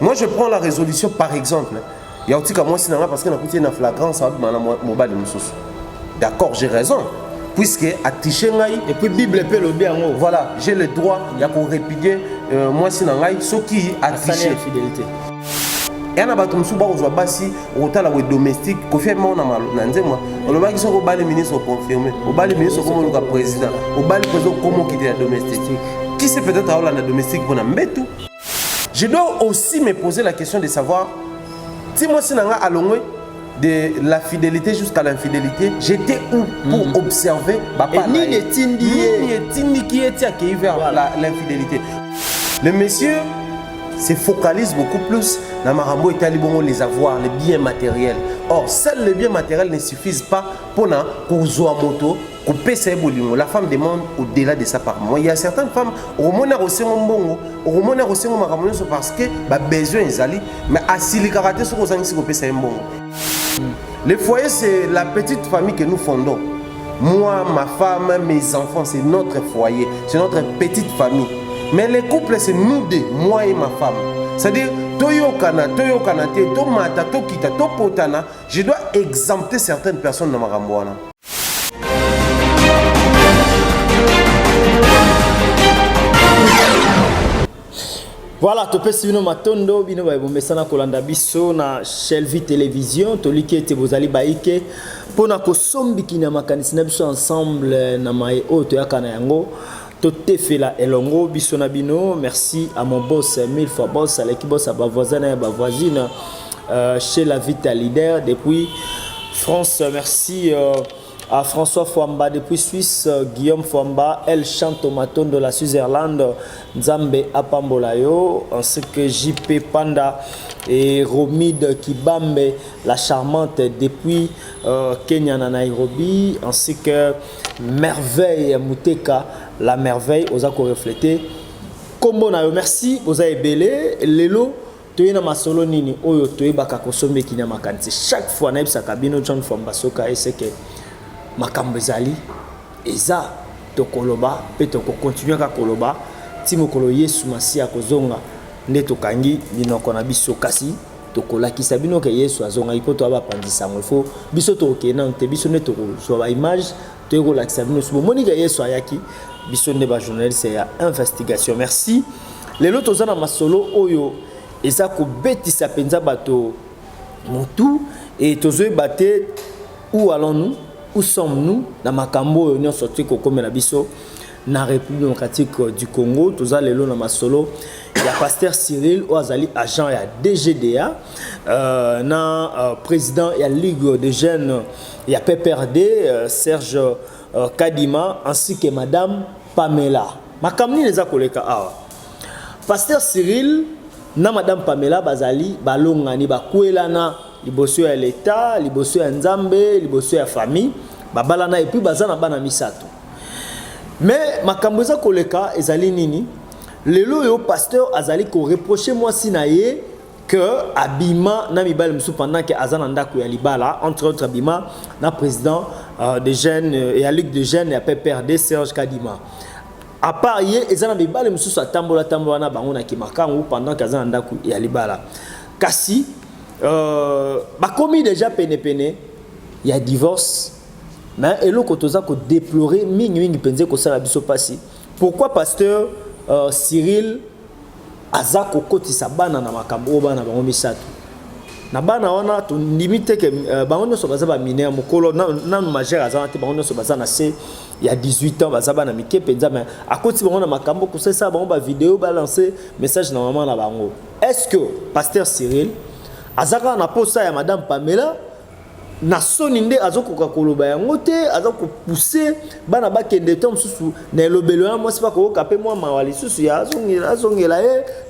Moi, je prends la résolution par exemple. Il y a aussi comme moi, parce qu'on a coûté une flagrance, d'accord, j'ai raison. Puisque à Tichengaï, et puis Bible peut le bien. Voilà, j'ai le droit, il y a pour répudier moi, si ce qui a triché. Fidélité. Et on a battu Moussouba aux Wabassi, au Tala domestique, confirmé on a mal. On a dit que les ministres sont confirmés, les ministres comme le président, les président comment quitter la domestique. Qui c'est peut-être à la domestique pour nous tout. Je dois aussi me poser la question de savoir si moi si nanga allongé de la fidélité jusqu'à l'infidélité, j'étais où pour observer et ni est qui était accueilli vers l'infidélité. Le monsieur se focalise beaucoup plus dans Marambo et Talibon les avoirs, les biens matériels. Or, seuls les biens matériels ne suffisent pas pour moto. La femme demande au-delà de ça par mois. Il y a certaines femmes, au moins parce que besoin est allé, mais à Silikaraté, ce qu'on a le foyer, c'est la petite famille que nous fondons. Moi, ma femme, mes enfants, c'est notre foyer, c'est notre petite famille. Mais les couples, c'est nous deux, moi et ma femme. C'est-à-dire, je dois exempter certaines personnes dans ma rambouana. Voilà, tu peux suivre Matondo, bino ba bomesana kolanda biso na Shelvi Télévision, toliki ete bozali baike pona ko sombi kina makanisi na biso ensemble na mai oto yakana yango. Tote fela elongo biso na bino. Merci à mon boss, mille fois boss, à l'équipe boss, à ma voisine et ma voisine chez la Vita Leader depuis France. Merci à François Fouamba depuis Suisse, Guillaume Fouamba, El Chantomaton de la Switzerland, Nzambe Apambolayo, ainsi que JP Panda et Romide Kibambe, la charmante depuis Kenya na Nairobi, ainsi que Merveille Mouteka, la merveille, aux accords reflétés. Combo na yo, merci, vous avez belé, lelo. Toyena masolo nini oyo toyebaka kosombe kinya makanisi chaque fois na ibsa kabino John Fambasoka eseke makambo ezali eza tokoloba pe tokokontinue ka koloba ti mokolo Yesu Masiya kozonga nde tokangi binoko na biso kasi tokolakisa bino ke Yesu azonga ipoto abapandisa ngofo biso tokena nte biso ne tokozwa ba image tokolakisa bino so moni ke Yesu ayaki biso nde ba journaliste ya investigation. Merci lelo tozana masolo oyo eza ko betisa penza bato mutu et tozoe baté où allons-nous, où sommes-nous dans makambo union sorti ko comme na biso na République démocratique du Congo. Toza lelo na masolo ya pasteur Cyril Oazali agent ya DGDA na président ya Ligue des jeunes ya PPRD Serge Kadima ainsi que madame Pamela. Makamni les a koleka awa. Pasteur Cyril na madame Pamela bazali balongani bakuelana liboso ya l'État, liboso ya Nzambe, liboso ya famille, babalana et puis bazana bana misato. Mais makambo za koleka ezali nini? Lelo yo pasteur azali ko reprocher moi sinaye que abima na mibale musu pendant que azana ndako ya libala entre autres abima na président des jeunes et à Ligue des jeunes et à PPRD Serge Kadima. À part hier, ils ont mis les musus à tambola na bango ki makangu pendant qu'ils ont ndaku ya libala. Kasi commis déjà pene il y a divorce. Mais elo kotoza ko déplorer mingi penze ko sala biso pasi. Pourquoi pasteur Cyril azako kotisa bana na makambo bana bango misato. Na bana wana to limite que bango no so baza ba mineur mokolo na majeur azana te bango no so baza na se il y a 18 ans baza bana mike penza mais à côté bango na makambo ko ça bango ba vidéo balancer message normalement na bango. Est-ce que pasteur Cyril azaka na posa ya madame Pamela na soni nde azoko koloba yango te azoko pousser bana ba kende tom susu na lobelo ya moi c'est pas ko kapé moi mawali susu ya azongela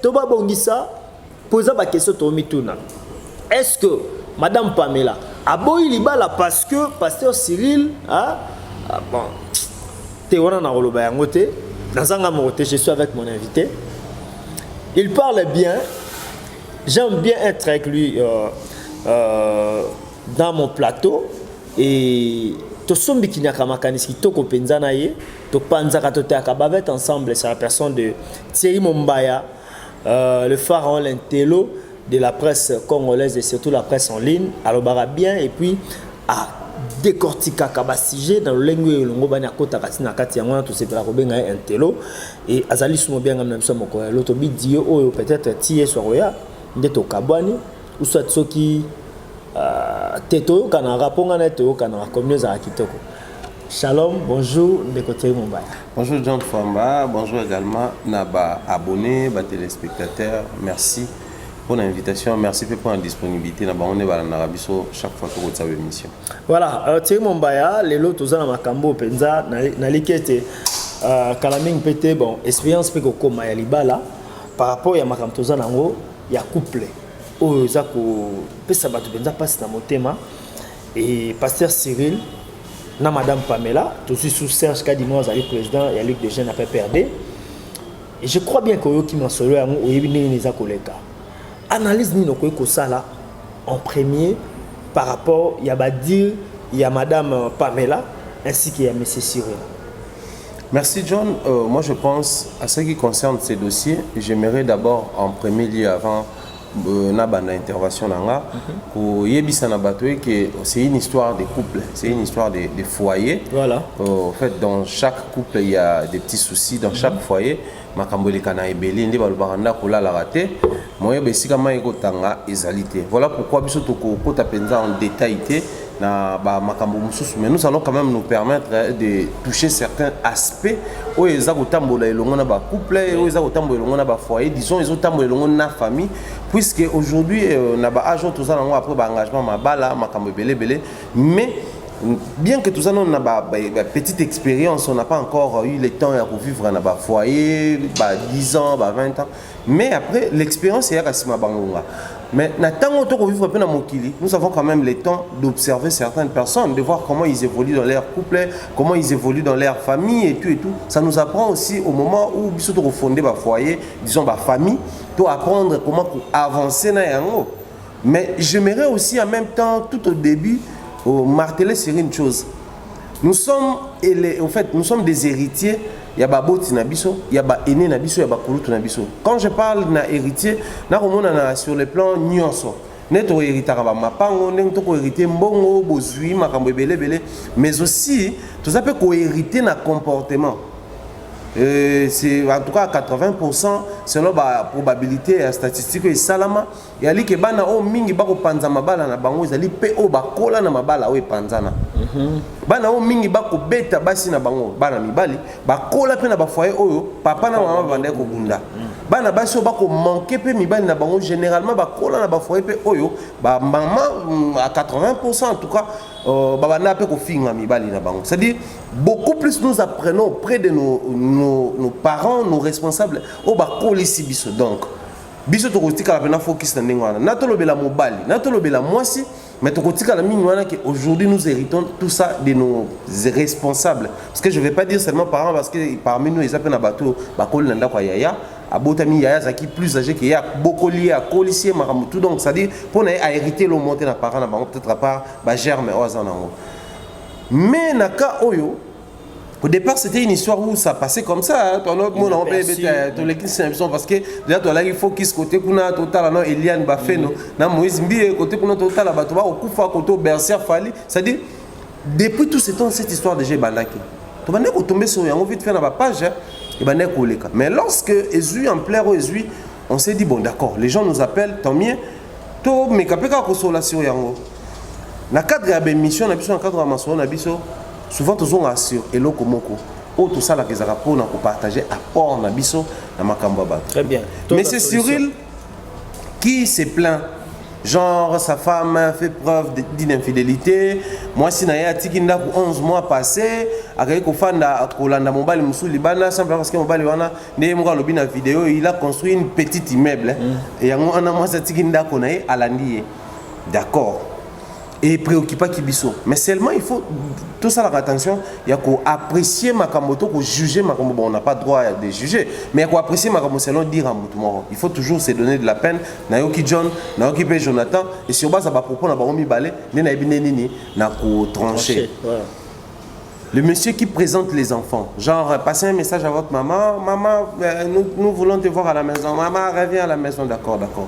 to ba bongisa poser ba question to mituna. Est-ce que madame Pamela a boyi libala parce que pasteur Cyril bon te wana na koloba yango te nazanga moté je suis avec mon invité. Il parle bien. J'aime bien être avec lui dans mon plateau et to sombi kinyaka makanisi to ko penzana ye to panzaka to taka bavet ensemble. C'est la personne de Thierry Mombaya le pharaon, l'intello de la presse congolaise et surtout la presse en ligne, alors bien et puis à décortiquer kaba sujet dans le langue longo bana kota katina kati ya mwana to sepela ko benga intello et azali sumo bien ngam na biso moko l'autre bidio oyo peut-être tie soya ndeto kabwani ou soit soki teto kana raponga na teto kana comme za kitoko. Shalom, bonjour, Ndekote Mombaya. Bonjour John Famba, bonjour également Naba abonnés, ba téléspectateurs, merci pour l'invitation, merci pour la disponibilité. Naba on est dans l'Arabiso chaque fois que vous avez une émission. Voilà, Thierry Mombaya, les lots tous en makambo penza na likete kalaming pété bon expérience pe ko koma ya libala par rapport ya makambo toza nango ya couple. Oyo za ko pesa bato penza passe na motema et pasteur Cyril na Madame Pamela, tout suis sous Serge Kadimo, le président, il y a Luc de Jeune à PRD. Et je crois bien que qui m'a solo à les collègues. Analyse ni noko ko sala en premier par rapport il y a Madame Pamela ainsi qu'il y a Monsieur Cyril. Merci John. Moi je pense à ce qui concerne ces dossiers, j'aimerais d'abord en premier lieu avant na banda intervention nanga ko yebisa na bato que c'est une histoire de couple, c'est une histoire de foyer. Voilà. En fait dans chaque couple il y a des petits soucis dans chaque foyer. Makamboli kana ebeli ndi balobanda ko la raté. Moye besika mai ko tanga ezalité. Voilà pourquoi biso to ko ta penza en détail na ba makambo mususu, mais nous allons quand même nous permettre de toucher certains aspects où ils ont tambola elongo na ba couple, où ils ont tambola elongo na ba foyer, disons ils ont tambola elongo na famille, puisque aujourd'hui na ba agent tout ça après ba engagement mabala makambo belé, mais bien que tout ça non na petite expérience, on n'a pas encore eu le temps à vivre dans ba foyer, 10 ans, 20 ans, mais après l'expérience est à Kasima Bangonga. Mais nous avons quand même le temps d'observer certaines personnes, de voir comment ils évoluent dans leur couple, comment ils évoluent dans leur famille et tout et tout. Ça nous apprend aussi au moment où ils sont fondés par foyer, disons par famille, pour apprendre comment avancer dans yango. Mais j'aimerais aussi en même temps, tout au début, marteler sur une chose. Nous sommes des héritiers. Il y a baboti na biso, il y a ba aîné na biso, il y a ba kulutu na biso. Quand je parle na héritier, na komona sur le plan nyonso. Neto héritaka ba mapango, neto ko hériter mbongo, bozui makambo ebele, mais aussi tout ça peut ko hériter na comportement. C'est en tout cas 80% selon la probabilité statistique et salama et ali ke bana o mingi bako panza mabala na bango ezali pe o bakola na mabala o panzana bana o mingi bako beta basi na bango bana mibali bakola pe na ba foyer oyo papa na mama bande ko bunda bana basi o bako manquer pe mibali na bango généralement bakola na ba foyer pe oyo ba maman à 80% en tout cas babana pe ko finga mibali na bango, c'est-à-dire beaucoup plus nous apprenons auprès de nos parents, nos responsables au bakoli si biso. Donc biso to kotika la pena focus na ndengwana na to lobela mobali na to lobela mwasi, mais to kotika la mingwana que aujourd'hui nous héritons tout ça de nos responsables, parce que je vais pas dire seulement parents, parce que parmi nous ils appellent na bato bakoli na ndako yaya abotami yaya zaki plus âgé que ya bokoli à colicier maramutu, donc c'est à dire pour na hériter le monter na parents na bango peut-être à part ba germe ozanango. Mais naka oyo au départ c'était une histoire où ça passait comme ça, ton autre monde on peut tous les clients parce que déjà toi là il faut qu'il se côté kuna total non Eliane Bafeno na Moïse Mbi côté kuna total là bato ba okufa côté Bercer Fali, c'est-à-dire depuis tout ce temps cette histoire déjà bandaki to bande ko tomber sur yango vite faire na ba page et bande ko leka. Mais lorsque Ezui en plein Ezui, on s'est dit bon d'accord, les gens nous appellent tant mieux to mais kapeka consolation yango na cadre ya émission na biso na cadre ya maso na biso souvent tous on assure eloko moko o tout ça la kezaka pona ko partager apport na biso na makambo ba. Très bien. Mais c'est Cyril qui se plaint, genre sa femme a fait preuve d'une infidélité. Moi si na ya tikinda pour 11 mois passés akaye ko fanda kolanda mobali musuli bana simplement parce que mobali wana ne mo lobi na vidéo il a construit une petite immeuble et yango ana moi sa tikinda ko na ye alandi. D'accord. Et préoccupant Kibiso. Mais seulement il faut tout ça, attention, il y a qu'à apprécier ma camoto, qu'à juger ma camoto. Bon, on n'a pas droit de juger, mais il y a qu'à apprécier ma camoto selon dire à Moutoumoro. Il faut toujours se donner de la peine. Nayoki John, Nayoki P. Jonathan, et sur base à ma propos, on a pas remis balai, n'a pas nini, n'a qu'à trancher. Le monsieur qui présente les enfants, genre, passez un message à votre maman, maman, nous voulons te voir à la maison, maman, reviens à la maison, d'accord, d'accord.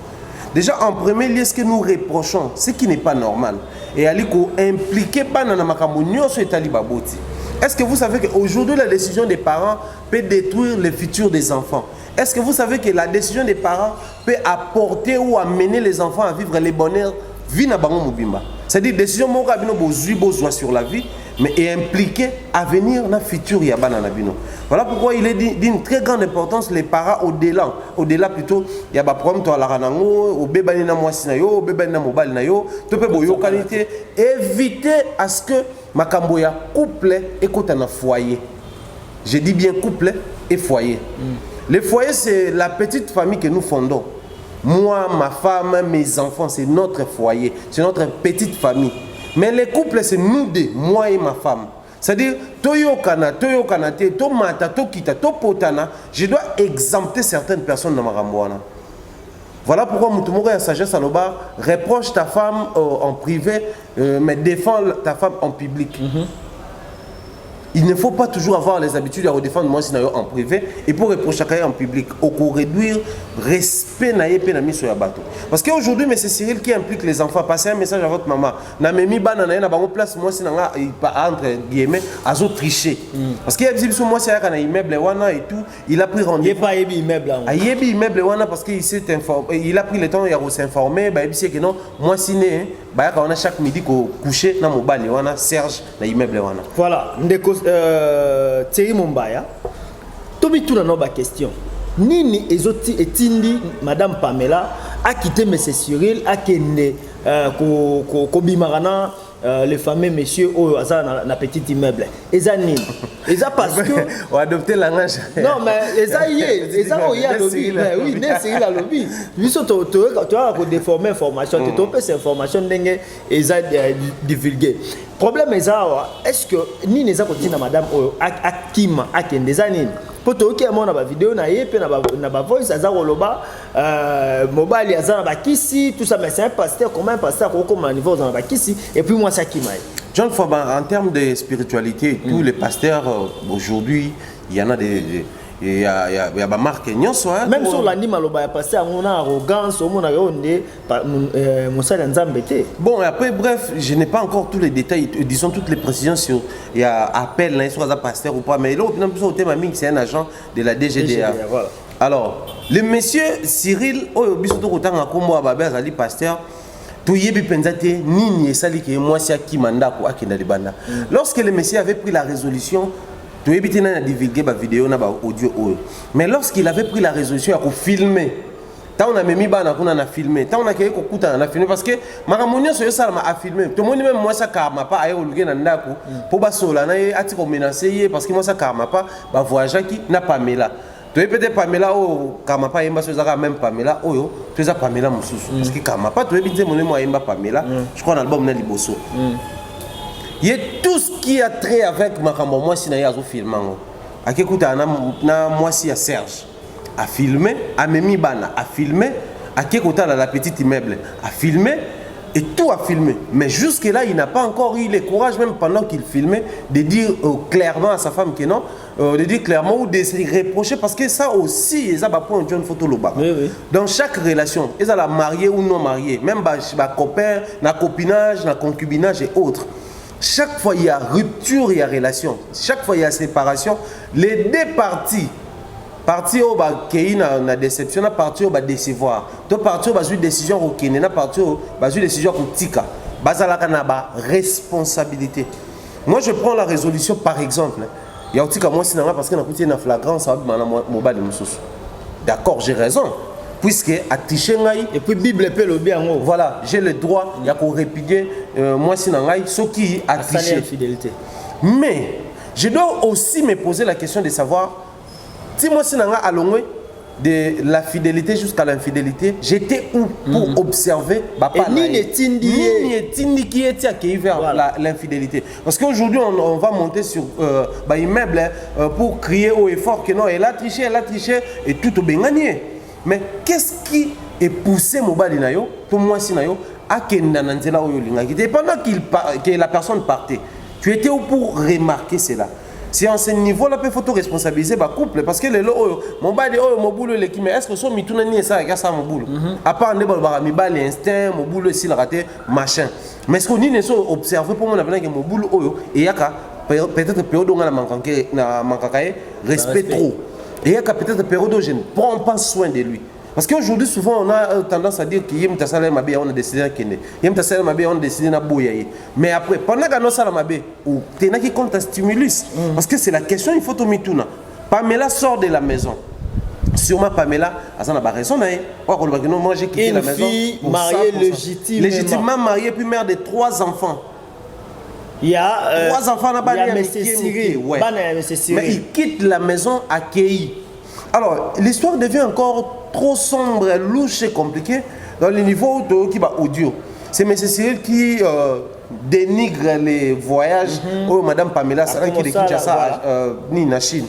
Déjà, en premier lieu, ce que nous reprochons, ce qui n'est pas normal, et aliko impliqué pas dans la macamonio sur Itali Baboti. Est-ce que vous savez qu'aujourd'hui, la décision des parents peut détruire le futur des enfants? Est-ce que vous savez que la décision des parents peut apporter ou amener les enfants à vivre les bonheurs vie na bango mobimba? C'est-à-dire décision mo ka bino bozwa sur la vie, mais est impliqué à venir dans le futur ya bana na bino. Voilà pourquoi il est d'une très grande importance les parents au-delà plutôt il y a ba problème to la ranango au bebani na mwasi na yo, au bebani na mobali na yo, to pe boyo qualité éviter à ce que makambo ya couple ekota na foyer. Je dis bien couple et foyer. Le foyer, c'est la petite famille que nous fondons. Moi, ma femme, mes enfants, c'est notre foyer. C'est notre petite famille. Mais les couples, c'est nous deux, moi et ma femme. C'est-à-dire, toyo kanate, to mata, to kita, to potana, je dois exempter certaines personnes dans ma rambouana. Voilà pourquoi Moutoumouga et Sagesse Aloba reproche ta femme en privé, mais défend ta femme en public. Il ne faut pas toujours avoir les habitudes à redéfendre moi en privé et pour reprocher en public. Au cours réduire respect naïe penami sur la bateau. Parce qu'aujourd'hui, mais c'est Cyril qui implique les enfants. Passez un message à votre maman. Na memi bana na bango place moi si nanga entre guillemets azo tricher. Parce qu'il y a des moi c'est un immeuble wana et tout. Il a pris rendez-vous. Il pas yebi immeuble là. A yebi immeuble wana parce qu'il s'est informé. Il a pris le temps de s'informer. Bah il sait que non moi si né bah on a chaque midi qu'on coucher dans mon bal wana Serge na immeuble wana. Voilà. Thierry Mombaya, Tobi tout dans question. Nini ezoti etindi Madame Pamela a quitté M. Cyril a kende kobimarana le fameux monsieur au hasard na petit immeuble. Eza nini? Eza parce que on a adopté la langage. Non mais eza yé, eza oya lobby. Oui, né Cyril a lobby. Biso tu as déformer information, tu topes cette information ndenge eza divulguer. Problème est-ce que ni neza kotina madame akima akende eza nini? Poto ki amona ba vidéo na yé pe na ba voice azaro loba mobile azana ba kisi tout ça mais c'est un pasteur comment un pasteur comme un niveau dans ba kisi et puis moi ça qui m'a. John Foba en termes de spiritualité tous les pasteurs aujourd'hui il y en a des il y a ba marque nyonso même sur l'anime aloba ya pasteur on a arrogance on a onde mosala nzambete. Bon après bref je n'ai pas encore tous les détails disons toutes les précisions sur il y a appel là sur un pasteur ou pas mais là au thème c'est un agent de la DGDA. Voilà. Alors le monsieur Cyril oyo biso to kotanga kombo ababe azali pasteur toyebi penzate nini esali ke moi si akimanda ko akenda libanda. Lorsque le monsieur avait pris la résolution tu as divulgué ma vidéo na audio mais lorsqu'il avait pris la résolution à filmer tant on a mis bana qu'on a filmé tant on a créé qu'on a filmé parce que maramonio sur ça m'a filmé tout le monde même moi ça karma pas ailleurs le gars ndako pour basola na ati ko menacer parce que moi ça karma pas ba voyage qui n'a pas Pamela tu es peut-être Pamela oh karma pas yemba sur ça même Pamela oh yo tu es Pamela mususu parce que karma pas tu es bien mon moi yemba Pamela je crois l'album na liboso. Il y a tout ce qui a trait avec Makambo, moi si naïa zo filmant. A kekuta na moi si à Serge a filmé, a Memi Bana a filmé, a kekuta la petite immeuble a filmé et tout a filmé. Mais jusque là il n'a pas encore eu le courage même pendant qu'il filmait de dire clairement à sa femme que non, de dire clairement ou de se reprocher parce que ça aussi ils a pas point une photo loba. Oui, oui. Dans chaque relation, ils a la mariée ou non mariée, même ba copain, na copinage, na concubinage et autres. Chaque fois il y a rupture, il y a relation. Chaque fois il y a séparation. Les deux parties au bas qui na déception, na partie au bas décevoir. Deux parties au bas une décision au Kenya, na partie au bas une décision au tika. Bazala kanaba responsabilité. Moi je prends la résolution par exemple. Il y a au tika moi sinon parce que na kuti na flagrance ça va mobile mususu. D'accord, j'ai raison. Puisque à Tichengaï et puis Bible peut le bien en haut. Voilà, j'ai le droit il y a qu'on répudier moi si nangai ce qui a triché fidélité. Mais je dois aussi me poser la question de savoir si moi si nanga allongé de la fidélité jusqu'à l'infidélité, j'étais où pour observer et ni est qui était qui vers l'infidélité. Parce qu'aujourd'hui on va monter sur immeuble pour crier haut et fort que non elle a triché et tout au bien gagné. Mais qu'est-ce qui est poussé mobile pour moi si nayo à kenda nanzela oyo linga pendant que la personne partait Tu étais où pour remarquer cela? Si en ce niveau-là, il faut responsabiliser le couple. Parce que les lots, mon bali, mon boulot, mais est-ce que son mitouna ni ça, regarde ça, mon boulot? À part, on a l'instinct, mon boulot, s'il a raté, machin. Mais est-ce qu'on y est observé pour moi, que mon boulot, et il y a peut-être période où on a manqué respect trop. Et il y a peut-être période où je ne prends pas soin de lui. Parce qu'aujourd'hui, souvent, on a tendance à dire qu'il y a un salaire mabé, on a décidé de ken. Il y a un salaire mabé, on a décidé de boyer. Mais après, pendant qu'on a un salaire mabé, tu n'as qui compte un stimulus. Parce que c'est la question, il faut tout mettre. Pamela sort de la maison. Sûrement Pamela, elle a raison. Moi, j'ai quitté la maison. Une fille mariée légitimement. Légitimement mariée, puis mère de 3 enfants. Il y a 3 enfants, il y a M. Cyril. Ouais. Mais il quitte la maison accueillie. Alors, l'histoire devient encore trop sombre, louche et compliquée dans le niveau qui va audio. C'est M. Cyril qui dénigre les voyages. Oh, Madame Pamela, ça qui est Kinshasa, ni na Chine.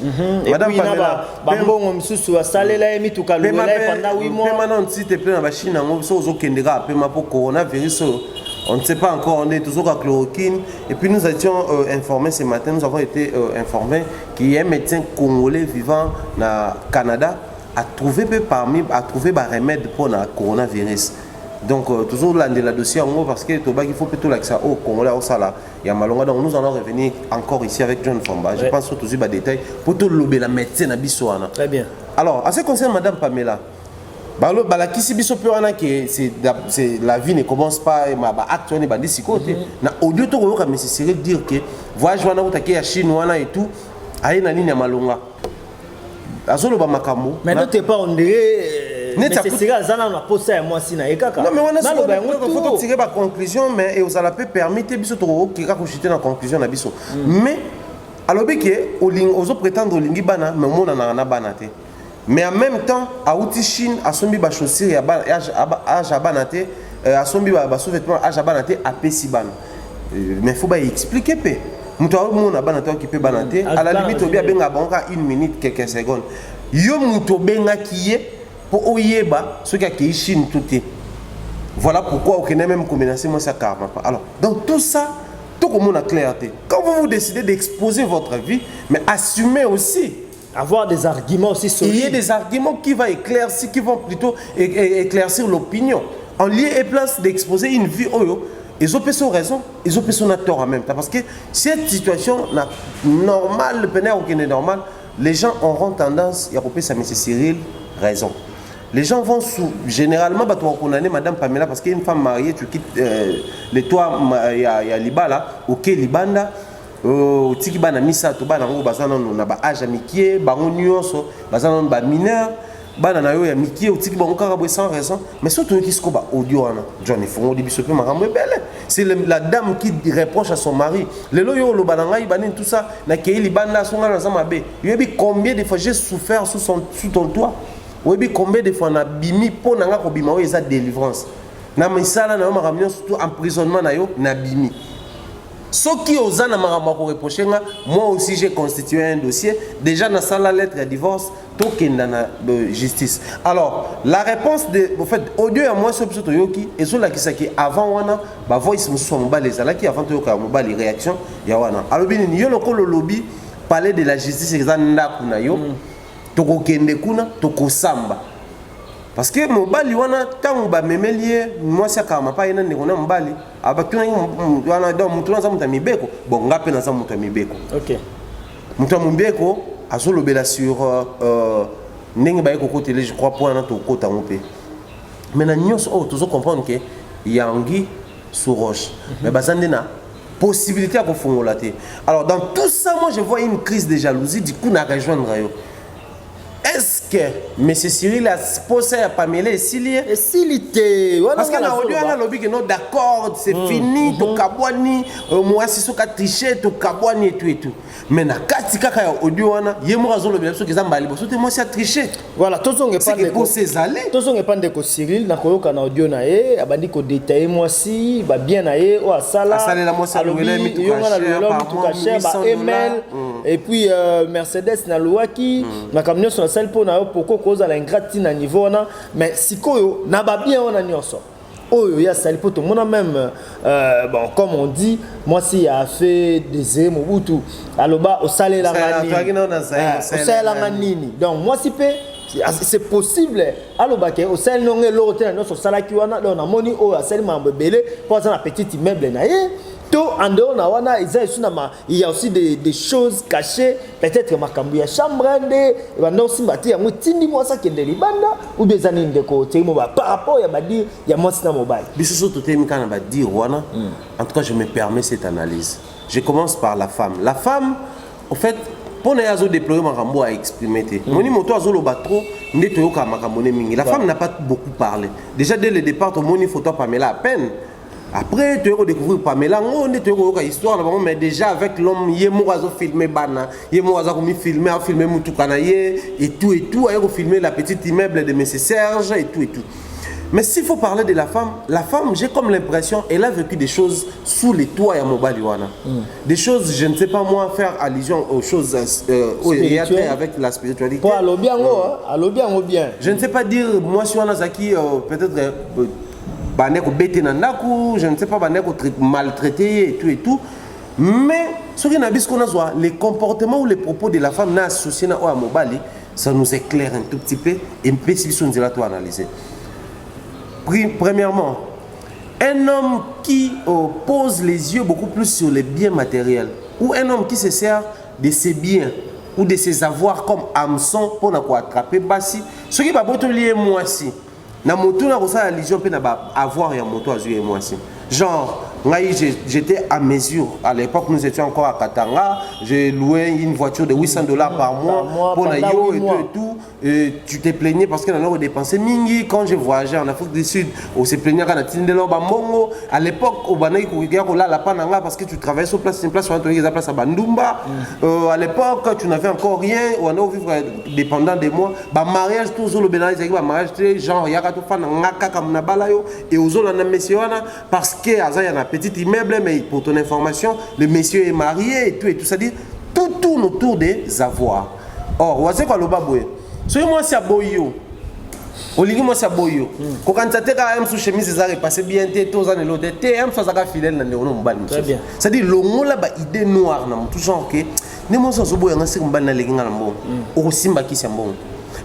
Madame Pamela, bon, monsieur, ça l'est mis tout calme pendant 8 mois. Maintenant, si tu es plein en Chine, on se kendera, pour coronavirus. On ne sait pas encore, on est toujours à chloroquine. Et puis nous étions informés ce matin, nous avons été informés qu'il y a un médecin congolais vivant au Canada a trouvé un remède pour le coronavirus. Donc toujours là de la dossier en gros parce que il faut plutôt l'accès au Congolais au Sala. Il y a Malonga, donc nous allons revenir encore ici avec John Famba. Je pense surtout des détails pour tout le la médecine à Bissouana. Très bien. Alors, en ce qui concerne Madame Pamela, c'est la vie ne commence pas actuellement bandi sikote na audio to ko nécessaire dire que voyage wana utaki ya Chine wana et tout aye na nini ya malonga azolo ba makambo mais non t'es pas on dirait nécessaire azana na posa ya moi si na ekaka non mais wana faut tirer ba conclusion mais et aux ala peut permettre biso to ko kika ko chiter na conclusion na biso mais alobi que ozo prétendre olingi bana mais mona na bana te. Mais en même temps, à Outi Chine, à son biba chaussure, à Jabanate, à son biba sous-vêtement, à Jabanate, à Pessiban. Mais il faut expliquer. Moutou moun a banate qui peut banate. À la limite, on a banca 1 minute, quelques secondes. Yo moutou benga qui est pour oyeba, ce qui est Chine tout est. Voilà pourquoi on n'a même commencé moi ça karma. Alors, dans tout ça, tout le monde a clarté. Quand vous décidez d'exposer votre vie, mais assumez aussi. Avoir des arguments aussi solides. Il y a des arguments qui vont éclaircir, qui vont plutôt éclaircir l'opinion. En lieu et place d'exposer une vie, ils ont raison, ils ont tort en même temps. Parce que cette situation normale, le pénal qui est normal, les gens auront tendance à couper ça, M. Cyril, raison. Les gens vont généralement condamner Madame Pamela parce qu'une femme mariée, tu quittes le toit, il y a Libala, ok, Libanda. Tiki bana misa to bana ngo bazana na ba âge mikie bango nyonso bazana ba mineur bana na yo ya mikie tiki bango kaka bo sans raison mais surtout qui sko ba audio wana Johnny Fongo di bisope makambo belle c'est la dame qui reproche à son mari le lo yo lo bana ngai banin tout ça na keili banda songa na zama be yebi combien de fois j'ai souffert sous ton toit yebi combien de fois na bimi po na nga ko bima o eza délivrance na misala na yo makambo surtout emprisonnement na yo na bimi. Ce qui aux a reproché, moi aussi j'ai constitué un dossier. Déjà dans la lettre de divorce, tout qui est dans la justice. Alors, la réponse de, en fait, audio à moi sur le Yoki, et sur la qui avant wana, bah voice me sont les alaki avant tout les réactions, ya wana. Alors bien, il y a le lobby parler de la justice exactement kuna yo, toko kende kuna, toko samba. Parce que mon bali wana tant ba memelie moi ça kama pa ina ne kona mbali abakuna wana do mutu na zamu tamibeko bon ngape na zamu tamibeko. OK. Mutu mubeko azolo bela sur ndenge ba ko côté je crois point na to kota ngopé. Mais na nyos oh toujours comprendre que yangi sur roche. Mais bazande na possibilité à konfongola té. Alors dans tout ça moi je vois une crise de jalousie du coup na rejoindre yo. Est-ce que M. Cyril a posé à Pamela et Sili? Parce que là, on a lobby que non d'accord, c'est fini, to kabwani, moi si soka tricher, to kabwani et tout et tout. Mais na katika kaya audio wana, yemo razo lobby parce que zambali, parce que moi c'est tricher. Voilà, tous on est pas de pour ces allées. Tous on est pas de Cyril, na koyoka na audio na e, abandi ko détailler moi si, ba bien na e, o asala. Asala la moi ça lobby mi tout caché, ba email et puis Mercedes na luaki, na camion sur la salle pour na pourquoi cause à l'ingrati na niveau na, mais sikoyo na ba bien on a nyonso. oh il y a sali poto mon même bon comme on dit moi si a fait des émobutu aloba au salé la manini donc moi si pe c'est possible aloba ke au salé non l'autre non so sala ki wana donc na moni o asali mambe belé pour ça na petit immeuble na ye to en dehors na wana il y a aussi des choses cachées peut-être makambu ya chambre ndé bando simbati ya mutindi moi ça kende libanda ou bien zani ndeko temo ba par rapport ya badi ya moi na mobile biso to temi kana ba dire wana en tout cas je me permets cette analyse je commence par la femme au fait pour les azo déployer makambo à exprimer moni moto azo loba trop ndeto yoka makambo ne mingi la femme n'a pas beaucoup parlé déjà dès le départ ton moni photo Pamela à peine. Après, tu as découvert Pamela, on est une histoire, mais déjà avec l'homme, il y a filmé Bana, il y a filmé Moutoukanaye, et tout, il y a filmé la petite immeuble de M. Serge, et tout. Mais s'il faut parler de la femme, j'ai comme l'impression, elle a vécu des choses sous les toits à Mobaliwana. Des choses, je ne sais pas moi, faire allusion aux choses avec la spiritualité. Pour aller bien, bien. Je ne sais pas dire, moi, si on a Zaki, peut-être. Je ne sais pas, maltraité et tout. Mais ce qui est les comportements ou les propos de la femme associés à Mobali, ça nous éclaire un tout petit peu et un peu si nous allons analyser. Premièrement, un homme qui pose les yeux beaucoup plus sur les biens matériels ou un homme qui se sert de ses biens ou de ses avoirs comme hameçon pour attraper Bassi, ce qui va beaucoup lier moi aussi. Na moto na kosa allusion pe na ba avoir ya moto azu et moi aussi. Genre j'étais à mesure à l'époque nous étions encore à Katanga, j'ai loué une voiture de $800 par mois pour la yo et tout et tu t'es plaigné parce que on a dépensé mingi quand je voyageais en Afrique du Sud, on se plaignait quand on tindelo ba mbongo à l'époque au banai ko la la pananga parce que tu travaillais sur place, une place sur la place à Bandumba. À l'époque tu n'avais encore rien, on a vivre dépendant de moi, ba mariage toujours le bénal ba mariage genre ya to fa ngaka comme na balayo et aux autres na monsieur wana parce que azaya na petit immeuble, mais pour ton information, le monsieur est marié et tout ça dit tout tourne autour des avoirs. Or, vous savez quoi le baboué? Si moi c'est aboyo, olingi moi c'est aboyo. Quand tu as un sous chemise ça repassé bien t'es tous en l'autre t'es un fois ça fidèle dans le nom mbali. Très bien. Ça dit le mot là ba idée noire na tout genre que ne moi ça zoboya nga c'est mbali na lenga na mbongo. O simba ki c'est mbongo.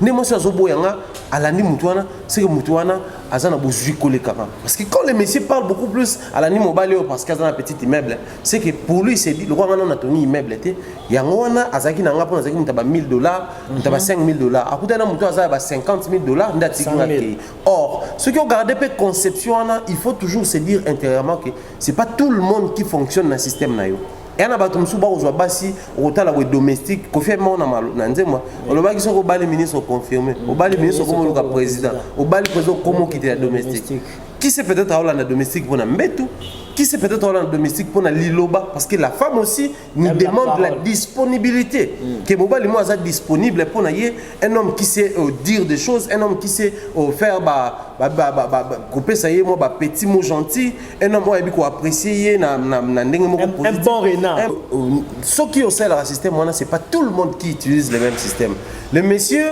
Ne moi ça zoboya nga alandi mutuana c'est que mutuana azana bozui collé kama parce que quand les messieurs parlent beaucoup plus alandi mobile parce qu'ils ont un petit immeuble c'est que pour lui c'est dit le roi on a tenu immeuble té yango wana azaki na ngapa azaki mutaba $1000 mutaba $5000 akuta na mutu azaba $50000 ndati ngaki. Or ceux qui ont gardé peu conception il faut toujours se dire intérieurement que c'est pas tout le monde qui fonctionne dans le système na yo. Et on a battu Moussouba aux Bassi, au tal domestique, confirmé on a mal. On a dit que les ministres sont confirmés. Au bas les ministres comme le président. Au bas le président comment quitter la domestique. Qui sait peut-être avoir la domestique pour la mettre? Qui sait peut-être avoir la domestique pour la liloba? Parce que la femme aussi nous demande la disponibilité. Que Mobali moi est disponible pour un homme qui sait dire des choses, un homme qui sait faire couper ça y est moi petit mot gentil, un homme qui apprécier un bon renard. Ce qui au sein du système c'est pas tout le monde qui utilise le même système. Les messieurs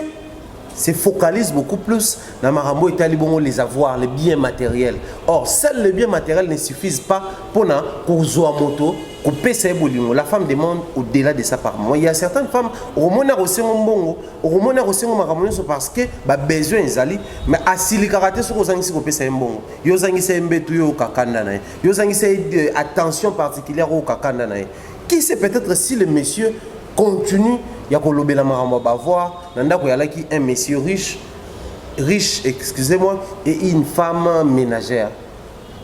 se focalise beaucoup plus dans Marambo et les avoirs, les biens matériels. Or, seuls les biens matériels ne suffisent pas pour na moto, couper ses boulons. La femme demande au-delà de ça par mois. Il y a certaines femmes, au moins aussi parce que besoin ils mais asili karaté sur aux angisi couper ses bongo. Yo zangisi mbetu yo kakanda na. Yo zangisi attention particulière au kakanda na. Qui sait peut-être si le monsieur continue il y a kolobela maramba bavoir nanda ko yalaki un monsieur riche excusez-moi et une femme ménagère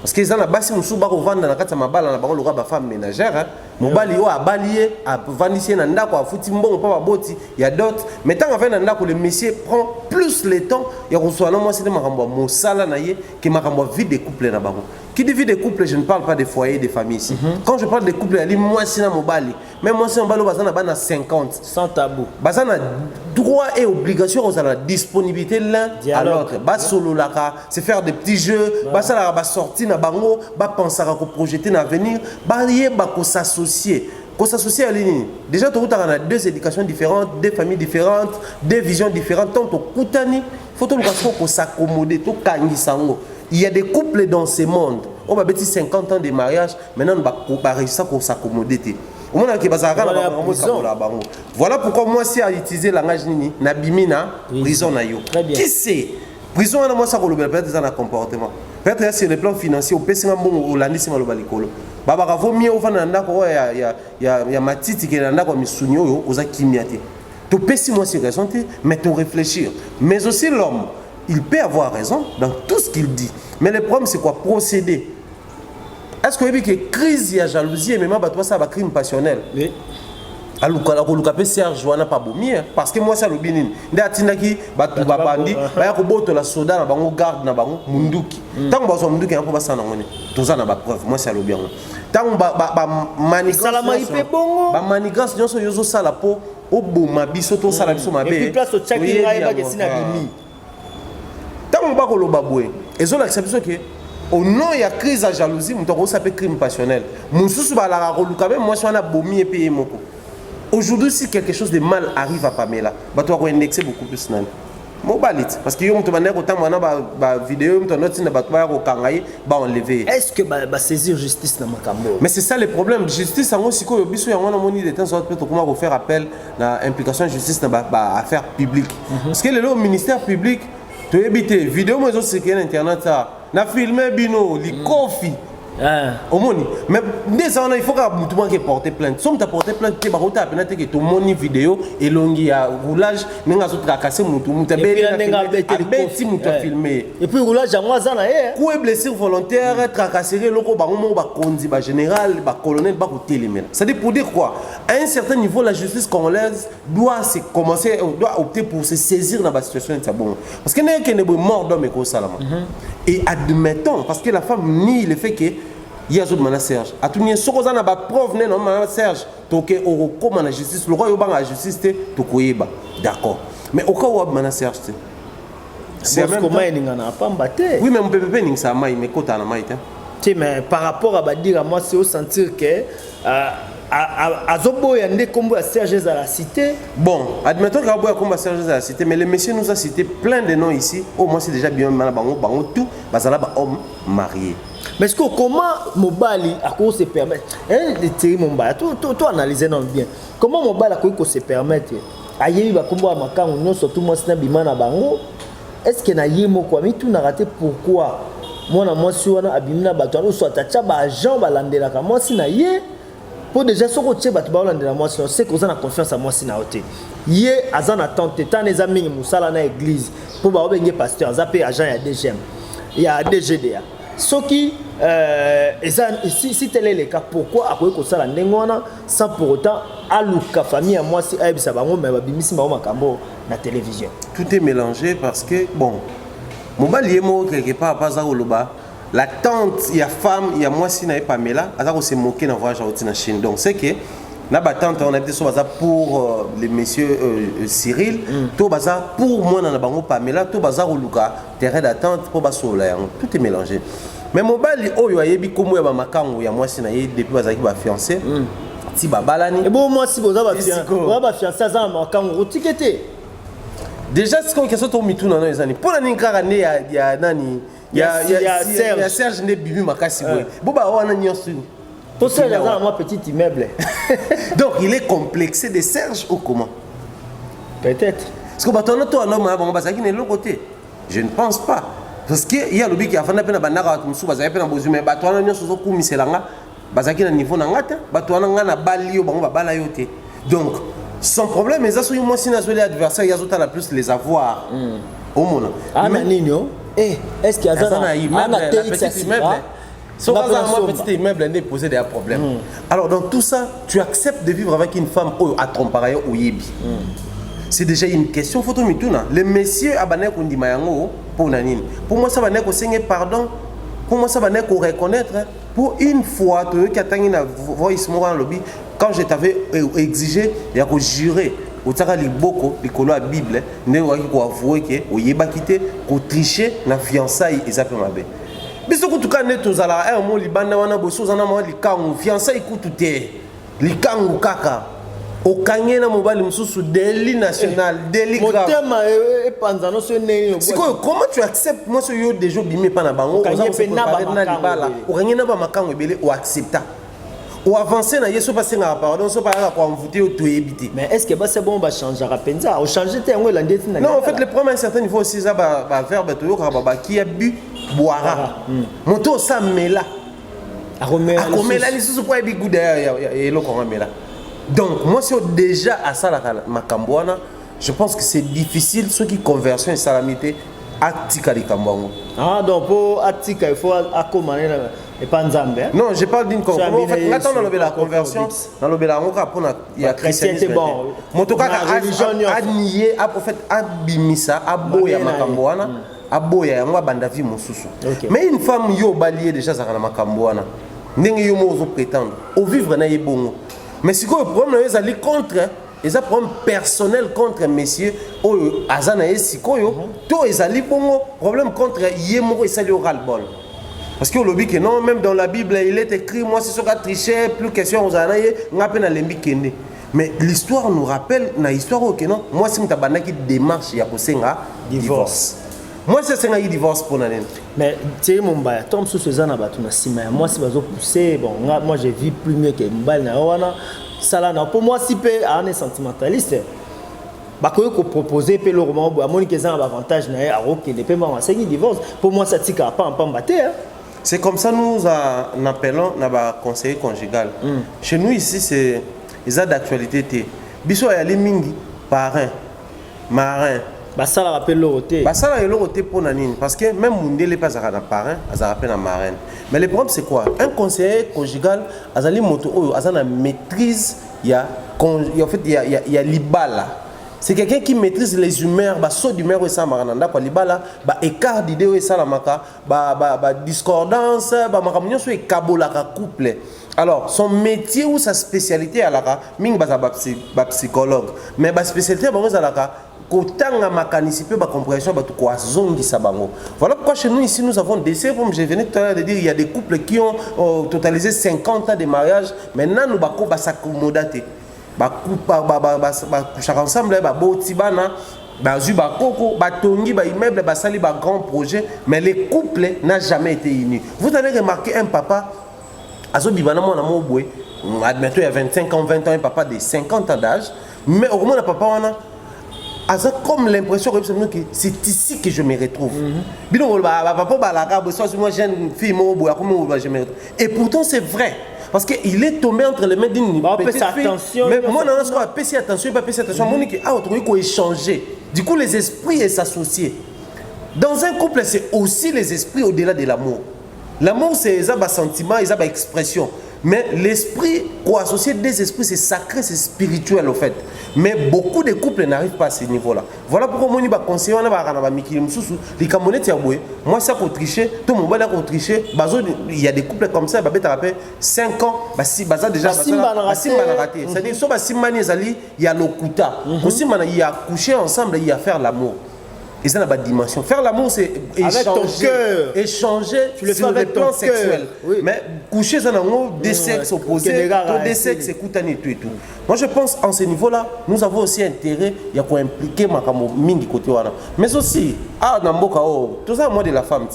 parce que ça na basi musuba ko vanda na kata mabala na bango loka ba femme ménagère mobali yo abalié a vandisier na ndako afuti mbongo pa baboti ya dot mais tant avant na ndako le monsieur prend plus le temps ya reçoit na moi c'est maramba mosala na ye que maramba vie de couple na bango. Qui dit vie de couple, je ne parle pas des foyers, des familles ici. Quand je parle de couple, il y a moi si na mobali. Même moi si on parle de 50. Sans tabou. Bazana droit et obligation aux la disponibilité l'un à l'autre. Bas solo laka, c'est faire des petits jeux. Basala ba sortir na bango, ba penser à projeter dans l'avenir, ba yé ba ko s'associer. Qu'on s'associe à l'ini. Déjà, tu as deux éducations différentes, deux familles différentes, deux visions différentes. Tant que tu faut s'accommoder, tu kangi sango. il y a des couples dans ce monde on va bâtir 50 ans de mariage maintenant on va réussir à s'accommoder. Voilà pourquoi moi si à utiliser le langage nini na bimina prison na yo. Qui c'est prison na moi ça ko lobela peut-être dans comportement. Peut-être sur le plan financier au pesinga mbongo olandisi maloba likolo. Baba ka vaut mieux ofana ndako ya matiti ke ndako misuni oyo oza kimia te. To pesi moi c'est raison te mais to réfléchir. Mais aussi l'homme, il peut avoir raison dans tout ce qu'il dit. Mais le problème c'est quoi procéder. Est-ce que vous avez que crise et jalousie et même ça va crime passionnel? Oui. Alors que Serge wana pas bomi parce que moi ça le binin. Ndatinda ki batu babandi ba ya ko boto la soda na bango garde na bango munduki. Tant ba so munduki na ko basana ngone. Toza na ba preuve moi ça le bien. Tant ba manigance ba manigance nyonso yozo sala po oboma biso to sala biso mabe. Et puis place au chaki ngai ba kesina bimi. Tant ba ko lo babwe. Ezo la exception que au nom il y a crise à jalousie, on s'appelle crime passionnel. Moussousou ba la roluka même moi je na bomi et payer moko. Aujourd'hui, si quelque chose de mal arrive à Pamela, tu vas indexer beaucoup plus. Parce que vidéo, est-ce que va saisir justice dans Makambo? Mais c'est ça le problème. Justice, comment faire appel à l'implication de justice dans l'affaire publique. Parce que le ministère public, tu évites vidéo, mais aussi sur Internet, na filmé bino, li kofi. Mais il faut que tout le monde porte plainte. Si tu porté plainte, tu as que ton moni vidéo et longi à roulage, tu as cassé mon tout, tu as filmé. Et puis roulage à moi, ça n'a rien. Coup blessure volontaire, tracasser le loco, général, colonel, c'est-à-dire pour dire quoi? À un certain niveau, la justice congolaise doit opter pour se saisir dans la situation de bon. Parce qu'il n'y a qu'un mort d'homme et et admettons, parce que la femme nie le fait que il y a d'autres Serge. À tout le monde, si on a preuve, non, Serge, toke au comment la justice, le roi yoba la justice, te tokoyeba, d'accord. Mais au cas où on a Serge, c'est même comment il n'a pas battu. Oui, mais on peut pas dire ça, mais quand on a maïté. Mais par rapport à dire à moi, c'est au sentir que à Zobo yande combo à Serge à la cité. Bon, admettons qu'il y a combo à Serge à la cité, mais le monsieur nous a cité plein de noms ici. Au moins c'est déjà bien bango tout, bazala ba homme marié. Mais est-ce que comment Mobali a quoi se permettre de tirer mon bas, toi analyser non bien. Comment Mobali a quoi se permettre ayebi ba combo à makango non surtout moi c'est bimana bango. Est-ce que na yimo quoi mais tout n'a raté pourquoi moi na moi si wana abimina bato no soit tacha ba Jean balandela ka moi si na ye. Pour déjà ce que tu vas te parler de la moi c'est que vous avez confiance à moi si na oté yé azan attente tant les amis musala na église pour ba obenge pasteur zappé agent ya DGM il y a DGDA ce qui si tel est le cas pourquoi après que ça la ndengona sans pour autant aluka famille à moi si aibisa bango mais babimisi ba makambo na télévision tout est mélangé parce que bon mon baliemo quelque part pas za oloba. La tante, il y a femme, il y a moi si n'a pas Pamela, on s'est moqué dans le voyage en Chine. Donc c'est que la tante, on a été sur pour les messieurs Cyril, tout bazar pour moi dans la bango Pamela, tout bazar au Luka, terrain d'attente pour basso là, tout est mélangé. Mais mon bali oh yo yebi comme ya makango ya moi si n'a depuis bazar qui va fiancé. Si babalani. Et bon moi si vous avez fiancé ça makango tiqueté. Déjà c'est comme question to mitu dans les années. Pour la ninkarane ya nani il y a Serge Nebibu Makasi. Boba wana nyonso. Tout ça dans moi petit immeuble. Donc il est complexé de Serge ou comment? Peut-être. Parce que batono to homme ba bazaki ne l'autre côté. Je ne pense pas. Parce que il y a le qui a fait na banaka musu bazaki pe na bozu mais batono nyonso zo kumiselanga bazaki na niveau na ngata batono ngana bali yo bango ba bala yo te. Donc son problème mais ça sur moi si na les adversaires ya zota la plus les avoir. Au monde. Ah nino. Est-ce qu'il y a un petit immeuble? Si on a un petit immeuble, on est posé des problèmes. Alors dans tout ça, tu acceptes de vivre avec une femme à ton pareil ou yebi. C'est déjà une question. Photo mituna. Le monsieur abane kundi mayango pour nanine. Pour moi ça va n'être que pardon. Pour moi ça va n'être que reconnaître. Pour une fois, tu as tangi na voice moi lobby quand je t'avais exigé, il y a que jurer. Otaka liboko likolo ya Bible ne waki ko avouer que oyeba kité ko tricher na fiançailles ezape mabe. Biso ko tuka ne tozala un mo libanda wana boso zana mo likangu fiançailles kutu te. Likangu kaka. au kanye na mobali mususu délit national délit grave motema e panzano so neni c'est quoi comment tu acceptes moi ce yo déjà bimé pas na bango kanye pe na ba libala au kanye na ba makango ebele ou accepta ou avancer na yeso passer na pardon so pas ko envoûter au to éviter mais est-ce que c'est bon ba changer penza au changer te ngo la ndeti na non en fait le problème à un certain niveau aussi ça ba verbe to yo ka ba qui a bu boira moto ça mela akomela lisusu po ebi guda ya eloko ngamela. Donc moi si déjà à ça la makambwana je pense que c'est difficile ceux qui conversion et salamité atika likambwango. Ah donc pour atika il faut akomana et pas nzambe. Non, je parle d'une conversion. En fait, maintenant dans la conversion, dans le bélamoka pour il y a christianisme. Bon. Motoka a nié a prophète abimisa aboya makambwana aboya yango bandavi mususu. Mais une femme yo balié déjà ça na makambwana. Ndenge yo mozo prétendre au vivre na yebongo. Mais si quoi le problème est aller contre ils ont problème personnel contre messieurs oyo azana esikoyo to ezali bongo problème contre yemoko esali oral bol. Parce que le que non même dans la Bible il est écrit moi c'est ce qu'a triché plus question aux anaye ngape na lembi kende. Mais l'histoire nous rappelle na histoire que non moi si mutabana qui démarche ya kosenga divorce. Moi c'est senga divorce pour nanen. Mais tu sais mon baya tom sous cezana batu na sima moi si bazo pousser bon moi je vis plus mieux que mbal na wana sala na pour moi si peu un sentimentaliste ba ko proposer pe le roman ba moni que ça avantage na ya OK les paiements enseigner divorce pour moi ça tika pas en pambaté hein. C'est comme ça nous en appelons na conseiller conjugal. Chez nous ici c'est les actes d'actualité té. Biso ya les mingi parrain marin ba ça rappelle l'autre. Ba ça l'autre pour nanine parce que même mundele pas à parrain, ça rappelle na marraine. Mais le problème c'est quoi? Un conseiller conjugal azali moto oyo azana maîtrise en fait il y a libala. C'est quelqu'un qui maîtrise les humeurs, bah saut d'humeur et ça marananda quoi libala, bah écart d'idées et ça la maka, bah discordance, bah makamunyo so ekabola ka couple. Alors son métier ou sa spécialité à la ming bah psychologue, mais bah spécialité bah à la kotanga makanisipe ba compréhension ba tout quoi zongi sabango. Voilà pourquoi chez nous ici nous avons des comme je venais tout à l'heure de dire il y a des couples qui ont totalisé 50 ans de mariage, maintenant nous bako ba s'accommodater. Ba coupa ba coucher ensemble ba botibana ba zu ba koko ba tongi ba immeuble ba sali ba grand projet, mais les couples n'a jamais été unis. Vous avez remarqué un papa azo bibana mona mo boy, admettons il y a 25 ans 20 ans un papa de 50 ans d'âge, mais au moins le papa on a comme l'impression que c'est ici que je me retrouve. Et pourtant c'est vrai. Parce qu'il est tombé entre les mains d'une petite fille. Mais moi, je ne pas faire attention. Il faut échanger. Du coup, les esprits s'associent. Dans un couple, c'est aussi les esprits au-delà de l'amour. L'amour, c'est un sentiment, c'est une expression. Mais l'esprit, pour associer des esprits, c'est sacré, c'est spirituel au fait. Mais beaucoup de couples n'arrivent pas à ce niveau-là. Voilà pourquoi moi, je conseille, moi, ça pour tricher, tout le monde va tricher. Il y a des couples comme ça, 5 ans, déjà, c'est-à-dire, il y a l'okuta. Aussi, il y a couché ensemble, il y a faire l'amour. Et ça n'a pas de dimension. Faire l'amour, c'est échanger sur le plan sexuel. Oui. Mais coucher, ça n'a pas des sexes opposés, des sexes écoutanés, tout et tout. Moi, je pense, en ce niveau-là, nous avons aussi intérêt à impliquer Makamo Mingi côté. Mais aussi, tout ça, moi, de la femme.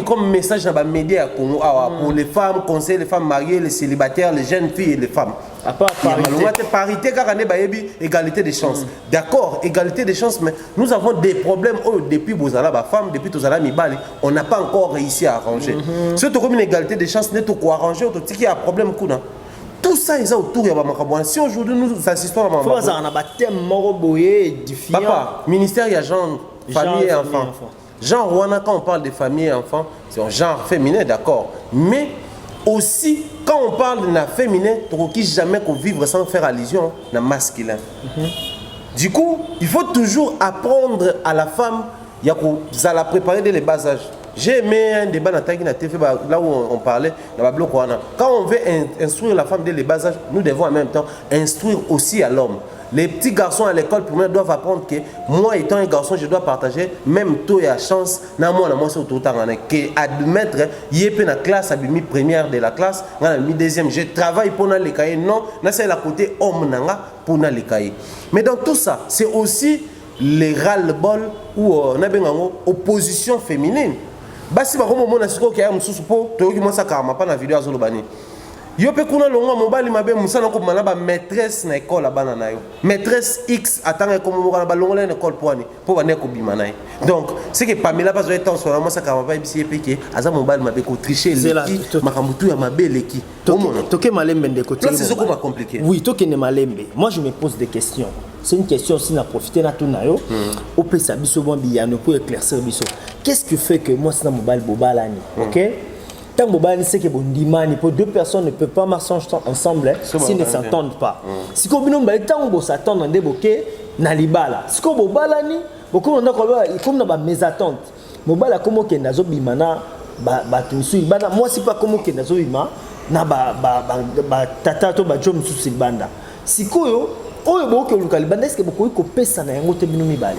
Comme message dans les médias pour les femmes, conseiller les femmes mariées, les célibataires, les jeunes filles et les femmes. Parité, égalité des chances. D'accord, égalité des chances, mais nous avons des problèmes depuis Bozala, femme, depuis Tozala Mibali, on n'a pas encore réussi à arranger. Si tu as une égalité des chances, n'est-ce pas arranger, tu as un problème. Tout ça est autour de Makabouana. Si aujourd'hui nous assistons à Makabouana, papa, ministère, il y a genre, famille et enfants. Genre Rwanda, quand on parle de famille et enfants, c'est un genre féminin, d'accord. Mais aussi, quand on parle de la féminin, tu ne peux jamais vivre sans faire allusion à masculin. Du coup, il faut toujours apprendre à la femme, il y a la préparer dès le bas âge. J'ai aimé un débat dans la TV là où on parlait quand on veut instruire la femme dès les bas âges, nous devons en même temps instruire aussi à l'homme. Les petits garçons à l'école primaire doivent apprendre que moi étant un garçon, je dois partager même taux et la chance dans moi c'est autour que admettre yépe na classe à mi première de la classe, na mi deuxième, je travaille pour les cahiers non, na c'est la côté homme nanga pour les cahiers. Mais dans tout ça, c'est aussi les ras-le-bol ou na bengango opposition féminine. Basi ba komo mona siko kaya mususu po to yoki monsa kama pa na video azolo bani. Yo pe kuna longa mobali mabe musana ko mana ba maîtresse na école bana na yo. Maîtresse X atanga ko mo ba longola na école poani po ba ne ko bima na. Donc c'est que Pamela pas zo temps sur monsa kama pa bisi epeke aza mobali mabe ko tricher leki makambutu ya mabe leki. Toke malembe ndeko te. C'est beaucoup compliqué. Oui, toke ne malembe. Moi je me pose des questions. C'est une question si on a profité na tout nayo. Au peut sabiso bon biyano pour éclaircir biso. Qu'est-ce qui fait que moi c'est un mobile bobalani, OK? Tant mobile c'est que bon dimani pour deux personnes ne peuvent pas marcher ensemble s'ils ne s'entendent pas. Si comme nous ba tant bo s'attendre ndeboké na libala. Si comme bobalani, beaucoup on a comme na ba mésattente. Mobile comme que nazo bimana ba tusu bana moi c'est pas comme que nazo bima na ba tata to ba jom susi banda. Si koyo oyo boke lukali banda est-ce que beaucoup ko pesa na yango te bino mibale.